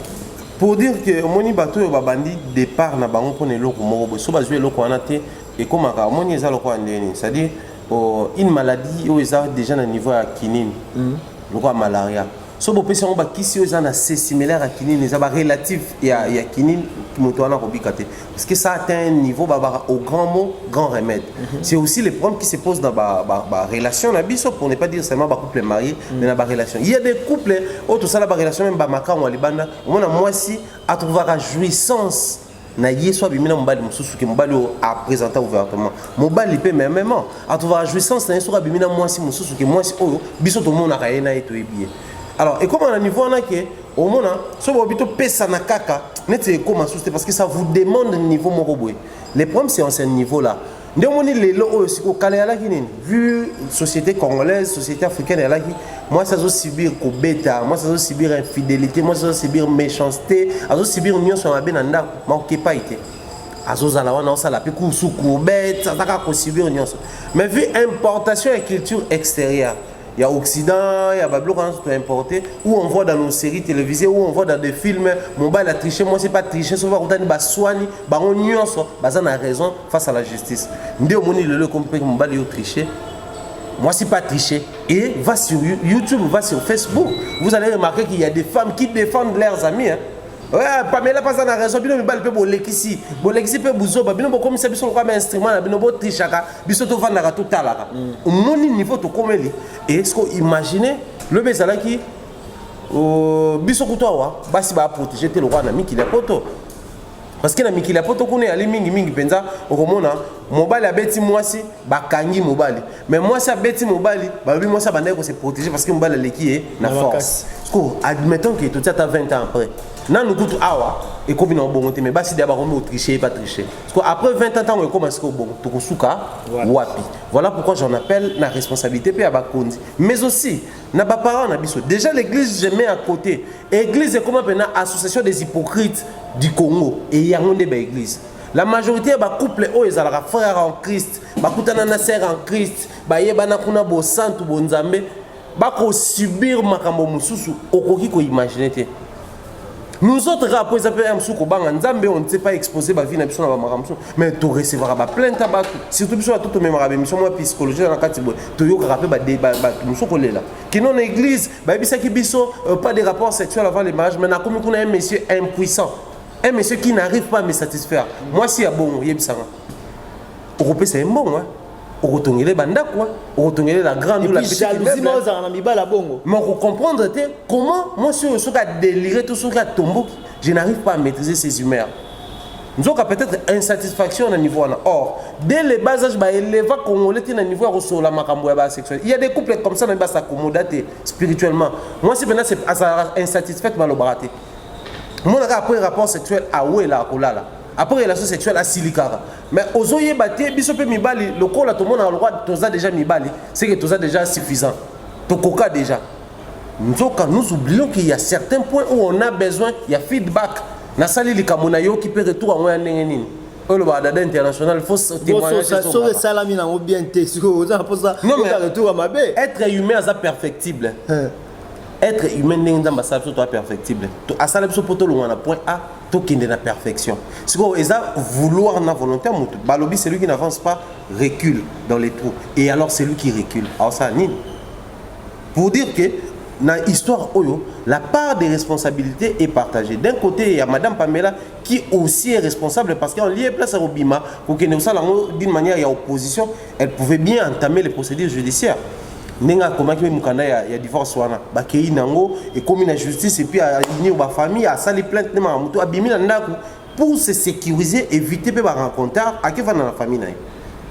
Pour dire que moni bato yo babandi départ na bango pour ne loko moko so ba jouer loko anate et comme ka moni eza loko andeni c'est-à-dire une maladie où ils ont déjà un niveau à kinine loko malaria so bo pesa on ba kisi yo eza assez similaire à kinine eza ba relatif ya kinine moto ana ko bikate parce que ça atteint un niveau au grand mot grand remède. C'est aussi les problèmes qui se posent dans ba relation na biso pour ne pas dire seulement ba couple marié mais na ba relation. Il y a des couples autres ça la ba relation même ba maka ou libanda on a moi si à trouver la jouissance na yeso bimina mobali mususu ke mobali a présenté ouvertement mobali pe même à trouver la jouissance na yeso bimina moi si mususu ke moi si oyo biso to mona ka yena eto ebiye. Alors, et comme on a un niveau on a que au moment si vous habitez pesa na kaka, n'êtes comment souster parce que ça vous demande un niveau moroboué. Le problème c'est en ce niveau là. Nous on est les aussi au Kaléala qui vu société congolaise, société africaine elle a qui moi ça doit subir bêta, moi ça doit subir infidélité, moi ça doit subir méchanceté, ça doit subir union sur la benanda, manquez pas été. Azozala wana osala pe ku suku bête, ça va subir union. Mais vu importation et culture extérieure il y a Occident, il y a Babylon qui est importé, où on voit dans nos séries télévisées, où on voit dans des films, mon bail a triché, moi c'est pas triché, sauf que on a soigné, on nuance, on a raison face à la justice. Ndé au le compris mon bail a triché, moi c'est pas triché. Et va sur YouTube, va sur Facebook, vous allez remarquer qu'il y a des femmes qui défendent leurs amis. Hein. Ouais, Pamela pas ça na raison bino mibali pe bolekisi pe buzoba bino comme ça biso comme instrument bino bo trichaka biso to vanda ka to talaka moni niveau to komeli et est-ce que imaginez le bezala qui biso kutoa basi ba protéger te le roi na miki la poto parce que na miki la poto kune ali mingi penza okomona mobali abeti mwasi bakangi mobali mais mwasi abeti mobali ba bi mwasi banda ko se protéger parce que mobali leki na force ko admettons que tout ça 20 ans après nan nous coûte awa et comme on bon mais basi d'abord on tricher pas tricher parce que après 20 ans on commence au bon to kosuka wapi voilà pourquoi j'en appelle la responsabilité pe abakondi mais aussi na ba parents na biso déjà l'église je mets à côté église est comme une association des hypocrites du Congo et il y a une de église la majorité ba couple o ezalaka frère en Christ ba kutana na sœur en Christ ba yebana kuna bo santu bo nzambe ba ko subir makambo mususu okoki ko imaginer te. Nous autres rappeurs ils appellent Msuko Banga Nzambe on ne sait pas exposer ma vie na biso na makamso mais tu recevras ba plainte ba surtout biso tout même rabe mission moi psychologie na katibo to yo rapper ba Msuko lela qui non église ba bisa ki biso pas de rapports sexuels avant le mariage mais na comme qu'on a un monsieur impuissant un monsieur qui n'arrive pas à me satisfaire moi si ya bon yebisanga Europe c'est un bon hein Orotongele banda quoi, orotongele la grande ou la petite. Mais on comprend comment moi si je suis déliré tout ce qui a tombé, je n'arrive pas à maîtriser ces humeurs. Nous avons peut-être insatisfaction au niveau là. Or, dès le bas âge, élève congolais à niveau sur la makambo sexuelle. Il y a des couples comme ça, mais ça s'accommoder spirituellement. Moi si maintenant c'est insatisfait malobaraté. Moi après rapport sexuel à où est la kolala. Après relation sexuelle à silikara mais ozoye baté biso pe mibali le corps là tout le monde a le droit toza déjà mibali c'est que toza déjà suffisant to koka déjà nous oublions qu'il y a certains points où on a besoin il y a feedback na sali likamona yo qui peut retour à moi ndenge nini Oh le badada international faut témoigner ça salami na bien texte ça pour ça non mais retour à ma baie être humain ça perfectible être humain n'est pas ça toi perfectible à ça le poto le na point A to kende na perfection c'est quoi ça vouloir na volonté mutu balobi celui qui n'avance pas recule dans les trous et alors c'est lui qui recule alors ça nini pour dire que dans l'histoire Oyo, la part des responsabilités est partagée. D'un côté, il y a Madame Pamela qui aussi est responsable parce qu'en lié place à Obima, d'une manière, il y a opposition, elle pouvait bien entamer les procédures judiciaires. Nenga comment il y a divorce wana bakei nango et comme la justice et puis à unir ba famille à sali plainte nema mutu abimi na ndaku pour se sécuriser éviter pe ba rencontrer à qui va dans la famille na.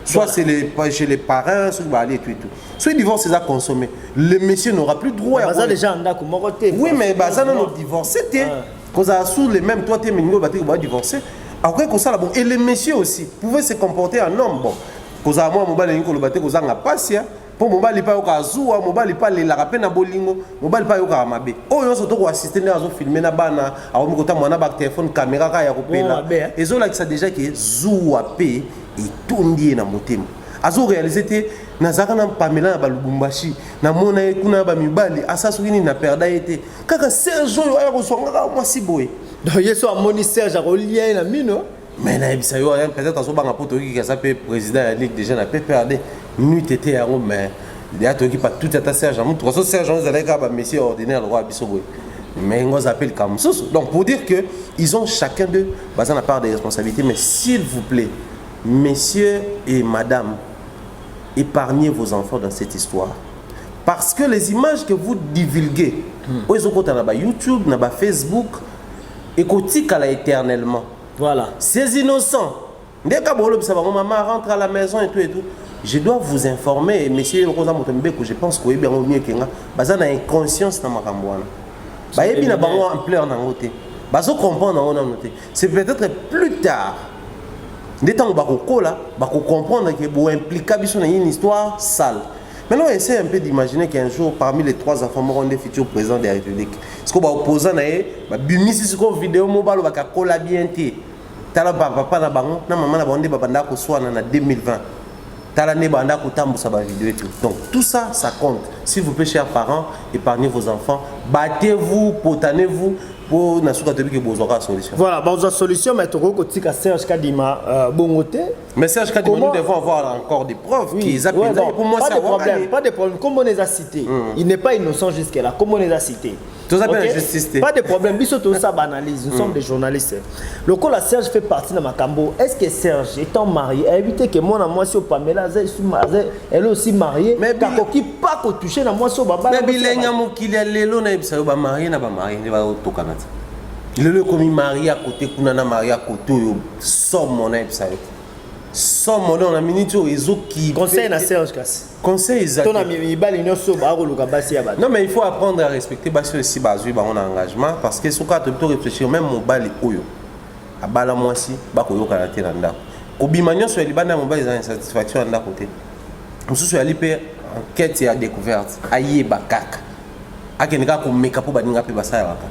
Soit c'est chez les parents, soit aller tout et tout. Soit le divorce c'est à consommer. Le monsieur n'aura plus droit à. Ça déjà en d'accord. Oui, mais ça non divorce. C'était quand ça sous les mêmes toi tu es mingo battu va divorcer. Après que ça là bon et les messieurs aussi pouvaient se comporter en homme bon. Quand ça moi mobile ni ko le battu ko zanga pasia pour mobile pas yoka zuwa mobile pas les la rapé na bolingo mobile pas yoka mabe. Oh yo so to ko assister na zo filmer na bana a ko kota mwana ba téléphone caméra ka ya ko pela. Et zo là que ça déjà que zuwa pe et tondi na motema azo réaliser te nazaka na Pamela na balubumbashi na mona kuna ba mibali asasu ni na perda été kaka Serge yo ya ko songa moi si boy donc yeso amoni Serge a relié na mino mais na bisa yo peut-être azo banga poto ki ça peut président ya ligue déjà na PPRD nuit était ya mais il y a tout qui pas tout à Serge amu to Serge on allait ka ba monsieur ordinaire roi biso boy mais on appelle comme ça donc pour dire que ils ont chacun d'eux basant la part des responsabilités mais s'il vous plaît messieurs et madame, épargnez vos enfants dans cette histoire. Parce que les images que vous divulguez, ils ont YouTube, Facebook, écoutez éternellement. Voilà. Ces innocents, dès que maman rentre à la maison et tout, je dois vous informer, messieurs, je pense que vous avez mieux que moi, parce que inconscience dans ma cambouane. C'est peut-être plus tard. Dès temps où comprendre que vous impliquez dans une histoire sale. Maintenant, essayez un peu d'imaginer qu'un jour, parmi les 3 enfants morts, des futurs présidents de la République, ce qu'on va opposer à bimisi sur une vidéo mobile, on va coller bien. Tala papa na bango, na maman na bande babanda ko soana na 2020. Tala ne banda ko tambusa ba vidéo et tout. Donc tout ça, ça compte. S'il vous plaît, chers parents, épargnez vos enfants, battez-vous, potanez-vous. Voilà, bon, la solution, mais tu as Serge Kadima Bongote. Mais Serge Kadima, nous devons avoir encore des preuves qu'ils appellent. Pour moi, pas de problème, pas de problème. Comme on les a cités, il n'est pas innocent jusque-là. Comme on les a cités. Tout ça la justice. Pas de problème. Bisous, tout ça banalise. Nous sommes des journalistes. Le cas, Serge fait partie de ma cambo. Est-ce que Serge, étant marié, a évité que moi, moi, sur Pamela, elle est aussi mariée. Mais qui pas touché dans moi sur Baba. Mais il y a qu'il y a les lots, il va marier, il va marier, il va au Canada. Le comme marié à côté, Kunana marié à côté, somme mon aide, ça. Somme mon on a minute ils ont qui. Conseil na Serge Kassi. Conseil exact. Ton ami Ibali non so ba ko luka basi ya ba. Non mais il faut apprendre à respecter basi aussi basu ba on engagement parce que ce cas tu réfléchir même mon bali oyo. Abala moi si ba ko yo kana te na ndako. Ko bimanyo so libanda mon bali za insatisfaction na côté. Mususu ya lipe enquête ya découverte aye bakaka. Akenika ko make up ba ninga pe basaya waka.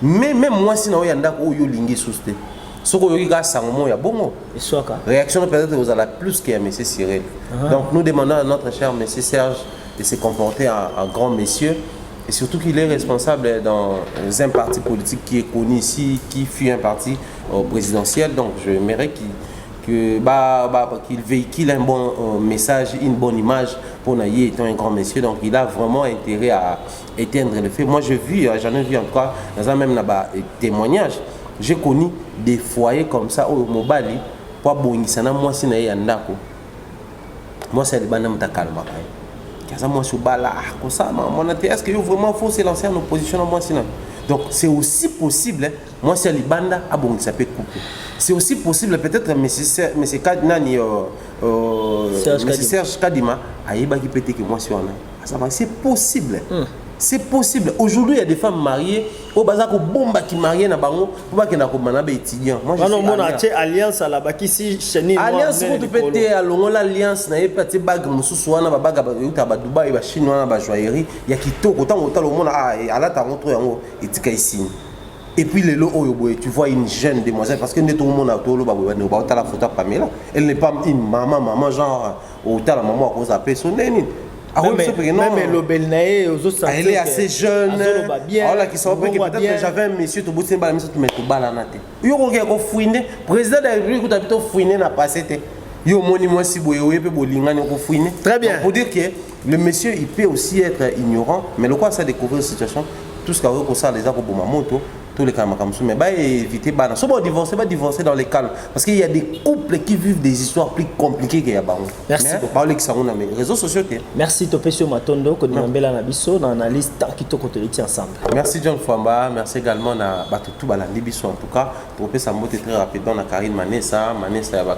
Mais même moi si na oyanda ko yo lingi souste. Soko yoki ga sangomo ya bongo. Réaction peut-être vous allez plus qu'à M. Cyril. Donc nous demandons à notre cher M. Serge de se comporter en grand monsieur et surtout qu'il est responsable dans un parti politique qui est connu ici, qui fut un parti présidentiel. Donc je aimerais qu'il véhicule un bon message, une bonne image pour Naïe étant un grand monsieur. Donc il a vraiment intérêt à éteindre le feu. Moi j'en ai vu encore dans un même témoignage. J'ai connu des foyers comme ça au Mobali pour bongisana moi si na yandako. Moi c'est le banam ta calma. Kaza moi sou bala ko ça mon est-ce que vraiment faut se lancer en opposition moi sinon. Donc c'est aussi possible moi c'est le banda a bongisa peut couper. C'est aussi possible peut-être monsieur Kadinani Serge Kadima ayiba ki pété que moi si on a. Ça va c'est possible. C'est possible. Aujourd'hui, il y a des femmes mariées au bazar ko bomba qui marient na bango pour pas que na ko manabe étudiant. Moi je suis alliance à la baki si chenille. Alliance ko pété à longo l'alliance na epati bag mususu wana ba baga ba yuta ba Dubai ba Chine wana ba joaillerie ya kitoko tant autant le monde a ala ta montre yango etika ici. Et puis les lots, tu vois une jeune demoiselle, parce que tout le monde a la photo à Pamela. Elle n'est pas une maman, genre, au la maman à cause d'appeler son nez. Elle est assez jeune. J'avais un monsieur, tu sais pas, tu mets tout balanate. Il y a un fouiné, président de la République, tu as fouiné, n'a pas été. Il y a un monument si vous avez fouiné. Très bien. Pour dire que le monsieur, il peut aussi être ignorant, mais le quoi, ça découvrir la situation. Tout ce qu'il y a ça, les gens pour ma moto, tous les cas, mais bah éviter bah si on divorcer, pas divorcer dans les calmes, parce qu'il y a des couples qui vivent des histoires plus compliquées qu'il y a bah. Merci. Parler que ça on a mes réseaux sociaux. Merci Topesio Matondo que nous avons na biso dans l'analyse tant qui to côté ensemble. Merci John Fwamba, merci également na tout balandi biso en tout cas. Topé sa moto très rapidement na Karine Manessa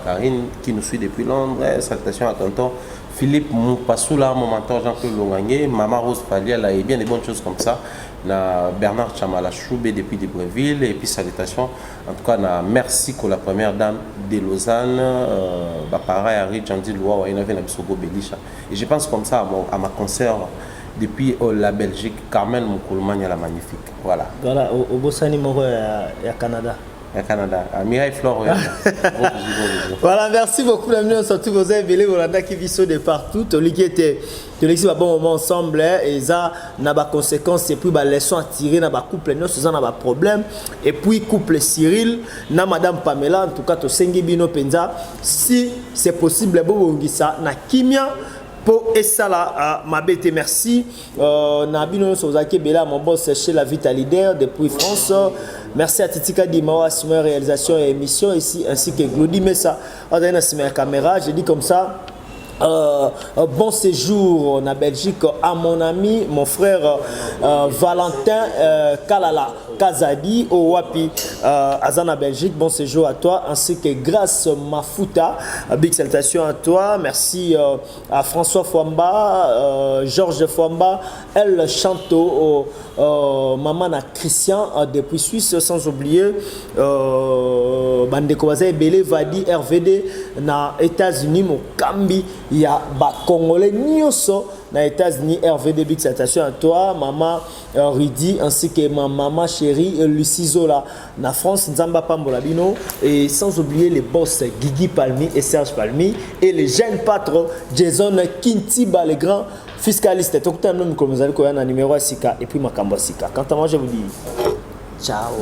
Karine qui nous suit depuis Londres. Salutations à tonton Philippe Moupassoula, mon mentor Jean-Claude Longagne, Maman Rose Faliel et bien des bonnes choses comme ça. Na Bernard Chamala Choubé depuis Libreville et puis salutations en tout cas na merci pour la première dame de Lausanne pareil à Rijandi Loa et je pense comme ça à ma concert depuis la Belgique Carmen Moukoulmania la magnifique voilà au Bossani Moro à Canada Canada, à Mireille Flore. Voilà, merci beaucoup d'amis, on se retrouve aux Belé, Volanda qui vit de partout. Toli qui était, toli qui va bon moment ensemble, et ça n'a pas conséquence, et puis bah leçon à tirer, n'a pas couple, non, ça n'a pas problème. Et puis couple Cyril, na Madame Pamela, en tout cas, to sengi bino penza, si c'est possible, bon ça, na kimia. Pour et ça là, ma bête merci. Nabino Sozaki Bela, mon boss chez la Vita Leader depuis France. Merci à Titika Dimawa, assumé réalisation et émission ici, ainsi que Glody Messa, on a une caméra. Je dis comme ça. Bon séjour en Belgique à mon ami, mon frère Valentin Kalala Kazadi au Wapi Azana Belgique. Bon séjour à toi ainsi que Grâce Mafuta. Big salutation à toi. Merci à François Fwamba, Georges Fwamba, El Chanto, maman à Christian depuis Suisse, sans oublier Bandekowaze Belé Vadi RVD na États-Unis Mokambi. Il y a des Congolais nyoso na États-Unis. RVD, big salutation à toi, maman Rudy, ainsi que ma maman chérie Lucie Zola na France, Nzamba Pambolabino, et sans oublier les boss Guigui Palmi et Serge Palmi, et les jeunes patrons Jason Kintiba, les grands fiscalistes. Tout le monde comme vous allez un numéro à Sika, et puis Makambo Sika. Quant à moi, je vous dis ciao.